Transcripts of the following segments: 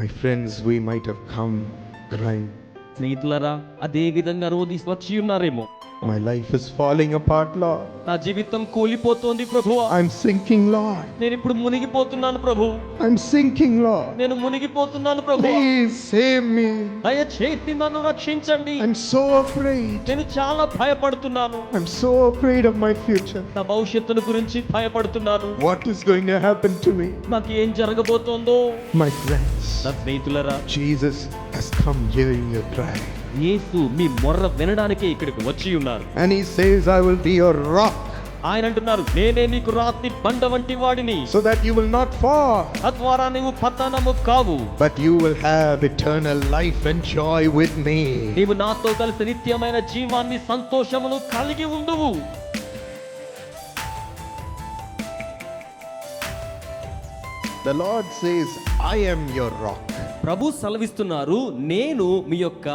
My friends, we might have come crying. స్నేహితులారా, అదే విధంగా రోధి వచ్చి ఉన్నారేమో. My life is falling apart, Lord. నా జీవితం కూలిపోతోంది ప్రభువా. I'm sinking, Lord. నేను ఇప్పుడు మునిగిపోతున్నాను ప్రభు. I'm sinking, Lord. నేను మునిగిపోతున్నాను ప్రభు. Please save me. దయచేసి నన్ను రక్షించండి. I'm so afraid. నేను చాలా భయపడుతున్నాను. I'm so afraid of my future. నా భవిష్యత్తును గురించి భయపడుతున్నాను. What is going to happen to me? నాకు ఏం జరగబోతోందో. My friends, నా స్నేహితులారా, Jesus has come hearing your cry. యేసు మీ మొర్ర వినడానికే ఇక్కడికి వచ్చి ఉన్నారు. And he says, I will be your rock, ఆయన అంటున్నారు, నేనే నీకు రాతి బండ వంటి వాడిని, so that you will not fall, తద్వారా నీవు పతనము కావు, but you will have eternal life and joy with me. నీవు నాతో కలిసి నిత్యమైన జీవాన్ని సంతోషమును కలిగి ఉండువు. The Lord says, I am your rock. ప్రభు సెలవిస్తున్నారు, నేను మీ యొక్క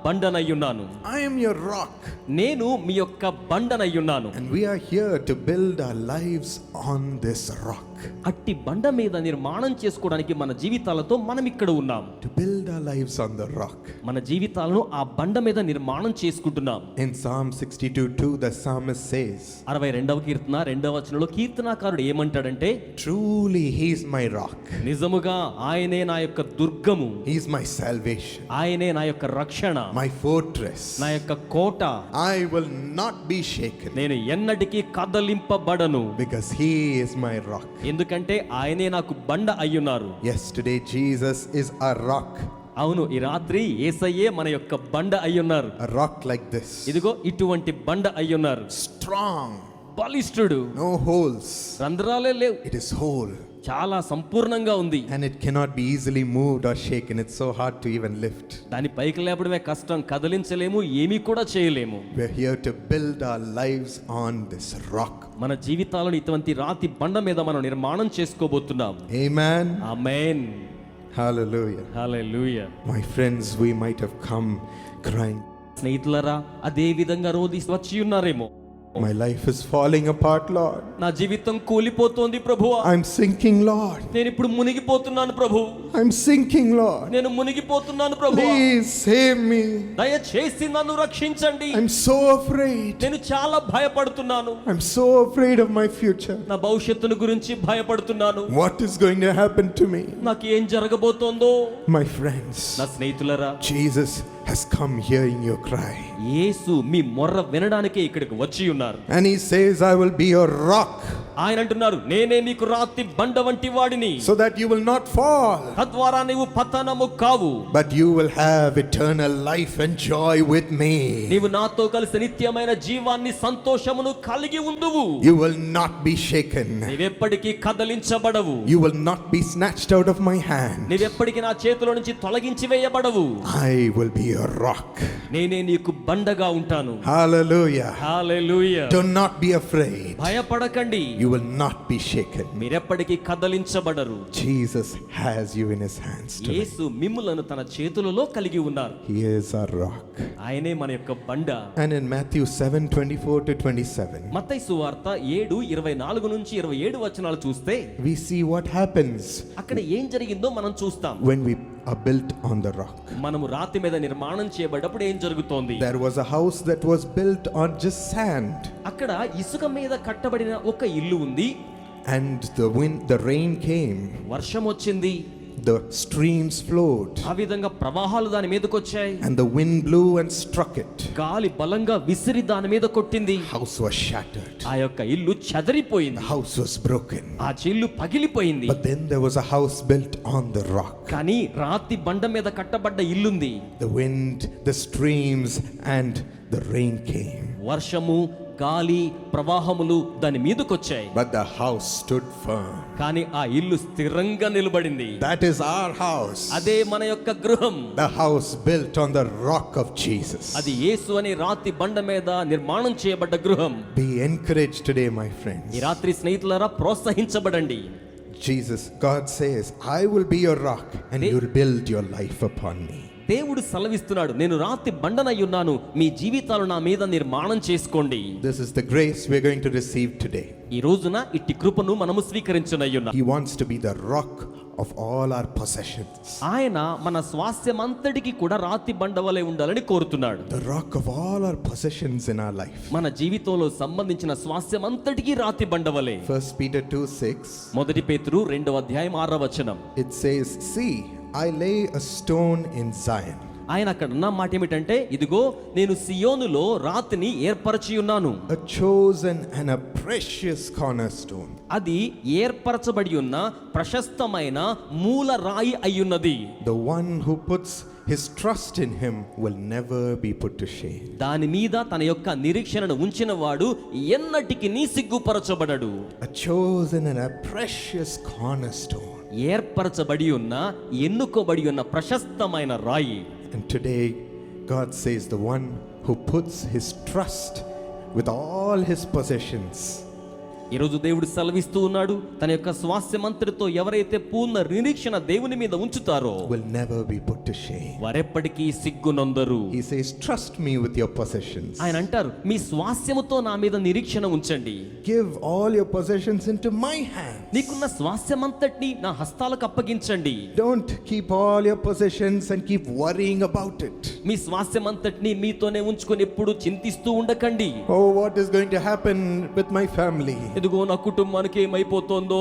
బండనయ్యున్నాను. I am your rock. నేను మీ యొక్క బండనయ్యున్నాను. And we are here to build our lives on this rock. అట్టి బండ మీద నిర్మాణం చేసుకోవడానికి మన జీవితాలతో మనం ఇక్కడ ఉన్నాం. To build our lives on the rock. మన జీవితాలను ఆ బండ మీద నిర్మాణం చేసుకుంటున్నాం. In Psalm 62:2, the psalmist says, 62వ కీర్తన 2వ వచనంలో కీర్తనాకారుడు ఏమంటాడంటే, truly he is my rock. నిజముగా ఆయనే నా యొక్క దుర్గము, He is my salvation, ఆయనే నా యొక్క రక్షణ, my fortress. నా యొక్క కోట. I will not be shaken, నేను ఎన్నటికీ కదలింపబడను, because he is my rock. ఎందుకంటే ఆయనే నాకు బండ అయ్యున్నారు. Yes, today Jesus is a rock. అవును, ఈ రాత్రి యేసయ్యే మన యొక్క బండ అయ్యున్నారు. A rock like this. ఇదిగో ఇటువంటి బండ అయ్యున్నారు. Strong. బలిష్ఠుడు. No holes. రంధ్రాలే లేవు. It is whole. చాలా సంపూర్ణంగా ఉంది. And it cannot be easily moved or shaken. It's so hard to even lift. దాని పైకి లేపడమే కష్టం, కదిలించలేము, ఏమీ కూడా చేయలేము. We're here to build our lives on this rock. మన జీవితాలను ఇటువంటి రాతి బండ మీద మనం నిర్మాణం చేసుకోబోతున్నాం. Amen. Amen. Hallelujah. Hallelujah. My friends, we might have come crying. స్నేహితులారా, అదే విధంగా రోధి వచ్చి ఉన్నారేమో. My life is falling apart, Lord. నా జీవితం కూలిపోతోంది ప్రభువా. I'm sinking, Lord. నేను ఇప్పుడు మునిగిపోతున్నాను ప్రభు. I'm sinking, Lord. నేను మునిగిపోతున్నాను ప్రభువా. Please save me. దయచేసి నన్ను రక్షించండి. I'm so afraid. నేను చాలా భయపడుతున్నాను. I'm so afraid of my future. నా భవిష్యత్తును గురించి భయపడుతున్నాను. What is going to happen to me? నాకు ఏం జరగబోతోందో. My friends, నా స్నేహితులారా, Jesus has come hearing your cry. యేసు మీ మొర్ర వినడానికే ఇక్కడికి వచ్చి ఉన్నారు. And he says, I will be your rock, ఆయన అంటున్నారు, నేనే నీకు రాతి బండ వంటి వాడిని, so that you will not fall, తద్వారా నీవు పతనము కావు, but you will have eternal life and joy with me. నీవు నాతో కలిసి నిత్యమైన జీవాన్ని సంతోషమును కలిగి ఉండువు. You will not be shaken. నీవెప్పటికీ కదలించబడవు. You will not be snatched out of my hand. నీవెప్పటికీ నా చేతిలో నుంచి తొలగించి వేయబడవు. I will be your rock. నేనే నీకు బండగా ఉంటాను. Hallelujah. Hallelujah. Do not be afraid. భయపడకండి. You will not be shaken. మీరెప్పటికీ కదలించబడరు. Jesus has you in his hands today. యేసు మిమ్ములను తన చేతులలో కలిగి ఉన్నారు. He is our rock. ఆయనే మన యొక్క బండ. And in Matthew 7:24-27, మత్తయి సువార్త 7:24 నుంచి 27 వచనాలు చూస్తే we see what happens అక్కడ ఏం జరిగిందో మనం చూస్తాం. when we are built on the rock. మనము రాతి మీద నిర్మాణం చేయబడ్డప్పుడు ఏం జరుగుతోంది? There was a house that was built on just sand, అక్కడ ఇసుక మీద కట్టబడిన ఒక ఇల్లు ఉంది. and the rain came, వర్షం వచ్చింది, the streams flowed, ఆ విధంగా ప్రవాహాలు దాని మీదకి వచ్చాయి, and the wind blew and struck it. గాలి బలంగా విసిరి దాని మీద కొట్టింది. House was shattered. ఆ యొక్క ఇల్లు చెదరిపోయింది, The house was broken. ఆ ఇల్లు పగిలిపోయింది. But then there was a house built on the rock. కానీ రాతి బండ మీద కట్టబడ్డ ఇల్లుంది. The wind, the streams, and the rain came, వర్షము, గాలి, ప్రవాహములు దాని మీదకొచ్చాయి. but the house stood firm. కానీ ఆ ఇల్లు స్థిరంగా నిలబడింది. That is our house. అదే మన యొక్క గృహం. The house built on the rock of Jesus. అది యేసు అనే రాతి బండ మీద నిర్మాణం చేయబడ్డ గృహం. Be encouraged today, my friends. ఈ రాత్రి స్నేహితులారా, ప్రోత్సహించబడండి. God says, I will be your rock, and you will build your life upon me. దేవుడు సెలవిస్తున్నాడు, నేను రాతి బండనై ఉన్నాను, మీ జీవితాలు నా మీద నిర్మాణం చేసుకోండి. This is the grace we are going to receive today. ఈ రోజున ఇట్టి కృపను మనము స్వీకరించనయ్యున్నాం. He wants to be the rock of all our possessions. ఆయన మన స్వాస్థ్యమంతటికి కూడా రాతి బండవలే ఉండాలని కోరుతున్నాడు. The rock of all our possessions in our life. మన జీవితంలో సంబంధించిన స్వాస్థ్యమంతటికి రాతి బండవలే. 1 Peter 2:6. మొదటి పేతురు 2వ అధ్యాయం 6వ వచనం. It says, "See, I lay a stone in Zion." ఆయన అక్కడ ఉన్న మాట ఏమిటంటే, ఇదిగో నేను సియోనులో రాతిని ఏర్పరచి ఉన్నాను. A chosen and a precious cornerstone. అది ఏర్పరచబడి ఉన్న ప్రశస్తమైన మూల రాయి అయ్యున్నది. The one who puts his trust in him will never be put to shame. దాని మీద తన యొక్క నిరీక్షణను ఉంచిన వాడు ఎన్నటికి నీ సిగ్గుపరచబడడు. A chosen and a precious cornerstone. ఏర్పరచబడి ఉన్న ఎన్నుకోబడి ఉన్న ప్రశస్తమైన రాయి. And today God says the one who puts his trust with all his possessions. ఈరోజు దేవుడు సెలవిస్తూ ఉన్నాడు, తన యొక్క స్వాస్థ్యమంతటితో ఎవరైతే పూర్ణ నిరీక్షణ దేవుని మీద ఉంచుతారో will never be put to shame. వారెప్పటికీ సిగ్గునొందరు. He says, "Trust me with your possessions. ఆయన అంటారు, మీ స్వాస్థ్యముతో నా మీద నిరీక్షణ ఉంచండి. Give all your possessions into my hands. నీకున్న స్వాస్థ్యమంతటిని నా హస్తాలకు అప్పగించండి. Don't keep all your possessions and keep worrying about it. మీ స్వాస్థ్యమంతటిని మీతోనే ఉంచుకొని ఎప్పుడు చింతిస్తూ ఉండకండి. Oh, what is going to happen with my family? ఇదిగో నా కుటుంబానికి ఏమైపోతుందో,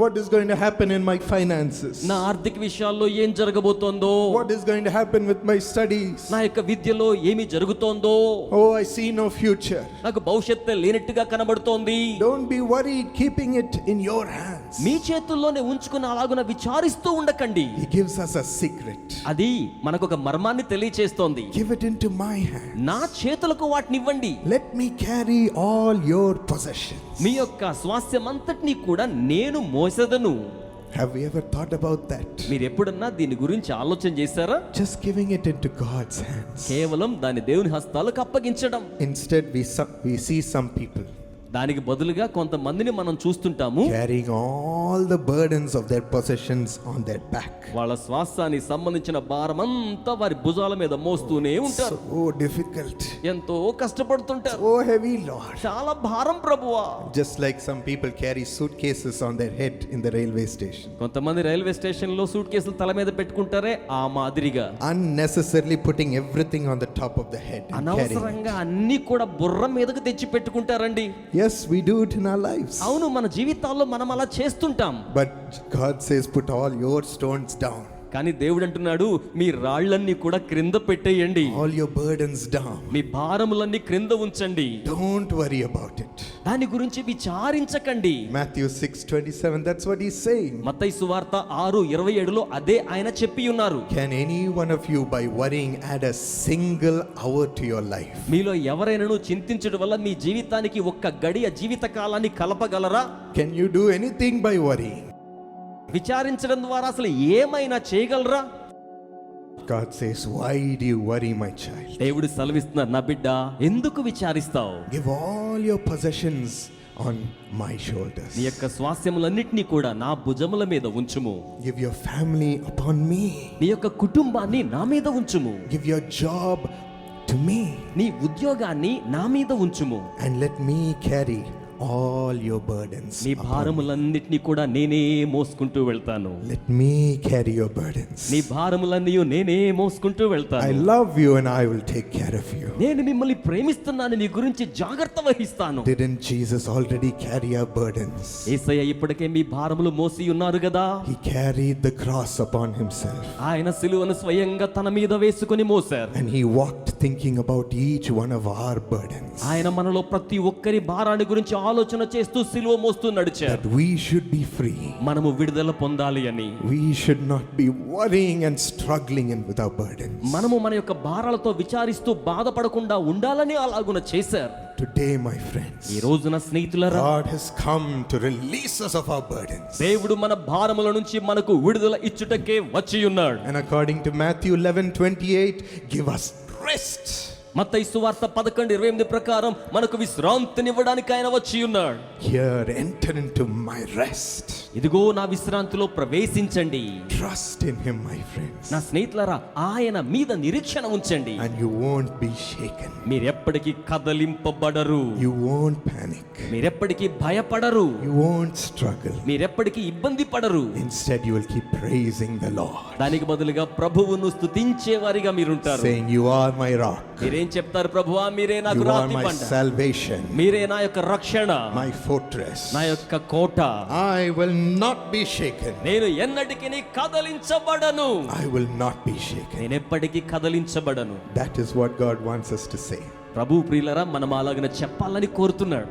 What is going to happen in my finances? నా ఆర్థిక విషయాల్లో ఏం జరగబోతోందో, What is going to happen with my studies? నా యొక్క విద్యలో ఏమి జరుగుతోందో, Oh, I see no future. నాకు భవిష్యత్తు లేనట్టుగా కనబడుతోంది. Don't be worried keeping it in your hands. మీ చేతుల్లోనే ఉంచుకుని అలాగున విచారిస్తూ ఉండకండి. He gives us a secret. అది మనకు ఒక మర్మాన్ని తెలియచేస్తోంది. Give it into my hands. నా చేతులకు వాటిని ఇవ్వండి. Let me carry all your possessions. మీ యొక్క స్వాస్థ్యమంతటిని కూడా నేను మోసెదను. Have we ever thought about that? మీరు ఎప్పుడన్నా దీని గురించి ఆలోచన చేశారా? Just giving it into God's hands. కేవలం దాన్ని దేవుని హస్తాలకు అప్పగించడం. Instead, we see some people దానికి బదులుగా కొంతమందిని మనం చూస్తుంటాము, carrying all the burdens of their possessions on their back. వాళ్ళ స్వాస్థ్యానికి సంబంధించిన భారమంతా వారి భుజాల మీద మోస్తూనే ఉంటారు. So difficult. ఎంతో కష్టపడుతుంటారు. So heavy, Lord. చాలా భారం ప్రభువా. Just like some people carry suitcases on their head in the railway station. కొంతమంది రైల్వే స్టేషన్ లో సూట్ కేసులు తల మీద పెట్టుకుంటారే ఆ మాదిరిగా. Unnecessarily putting everything on the top of the head and carrying it. అనవసరంగా అన్ని కూడా బుర్ర మీదకు తెచ్చి పెట్టుకుంటారండి. Yes, we do it in our lives. అవును, మన జీవితాల్లో మనం అలా చేస్తుంటాం. But God says, put all your stones down. కానీ దేవుడు అంటున్నాడు, మీ రాళ్ళన్నీ కూడా క్రింద పెట్టేయండి. All your burdens down. మీ భారములన్నీ క్రింద ఉంచండి. Don't worry about it. దాని గురించి విచారించకండి. Matthew 6:27, that's what he's saying. మత్తయి సువార్త 6:27లో అదే ఆయన చెప్పి ఉన్నారు. Can any one of you by worrying add a single hour to your life? మీలో ఎవరైనాను చింతించడం వల్ల మీ జీవితానికి ఒక్క గడియ జీవిత కాలాన్ని కలపగలరా? Can you do anything by worrying? విచారించడం ద్వారా అసలు ఏమైనా చేయగలరా? God says, why do you worry, my child? దేవుడు సెలవిస్తున్నారు, నా బిడ్డ ఎందుకు విచారిస్తావు? Give all your possessions on my shoulders. నీ యొక్క స్వాస్థ్యములన్నిటినీ కూడా నా భుజముల మీద ఉంచుము. Give your family upon me. నీ యొక్క కుటుంబాన్ని నా మీద ఉంచుము. Give your job to me. నీ ఉద్యోగాన్ని నా మీద ఉంచుము. And let me carry all your burdens. నీ భారములన్నిటినీ కూడా నేనే మోసుకుంటూ వెళ్తాను. Let me carry your burdens. నీ భారములన్నీ నేనే మోసుకుంటూ I వెళ్తాను. love you and I will take care of you. నేను మిమ్మల్ని ప్రేమిస్తున్నాను, నీ గురించి జాగ్రత్త వహిస్తాను. Didn't Jesus already carry our burdens? యేసయ్య ఇప్పటికే మీ భారములు మోసి ఉన్నారు కదా. He carried the cross upon himself. ఆయన సిలువను స్వయంగా తన మీద వేసుకొని మోసారు. And he walked thinking about each one of our burdens. ఆయన మనలో ప్రతి ఒక్కరి భారాన్ని గురించి ఆలోచన చేస్తూ సిలువ మోస్తూ నడిచారు. That we should be free. మనము విడుదల పొందాలి అని. We should not be worrying and struggling with our burdens. మనము మన యొక్క భారాలతో విచారిస్తూ బాధపడకుండా ఉండాలని అలాగున చేశారు. Today, my friends, ఈ రోజున స్నేహితులారా, God has come to release us of our burdens. దేవుడు మన భారముల నుంచి మనకు విడుదల ఇచ్చుటకే వచ్చి ఉన్నాడు. And according to Matthew 11:28, give us rest. మత్తయి సువార్త 11:28 ప్రకారం మనకు విశ్రాంతినివ్వడానికి ఆయన వచ్చి ఉన్నాడు. Here, enter into my rest. ఇదిగో నా విశ్రాంతిలో ప్రవేశించండి. Trust in him, my friends. నా స్నేహితులారా, ఆయన మీద నిరీక్షణ ఉంచండి. And you won't be shaken. మీరెప్పటికీ కదలింపబడరు. You won't panic. మీరెప్పటికీ భయపడరు. You won't struggle. మీరెప్పటికీ ఇబ్బంది పడరు. Instead, you will keep praising the Lord. దానికి బదులుగా ప్రభువును స్తుతించే వారిగా మీరుంటారు. Saying, you are my rock. మీరేం చెప్తారు? ప్రభువా, మీరే నాకు You are రాతి my బండ, salvation. మీరే నా యొక్క రక్షణ, My fortress. నా యొక్క కోట. I will not be shaken. నేను ఎన్నటికీ కదలించబడను. I will not be shaken. నేను ఎప్పటికీ కదలించబడను. That is what God wants us to say. ప్రభు ప్రియులరా, మనం అలాగనే చెప్పాలని కోరుతున్నాడు.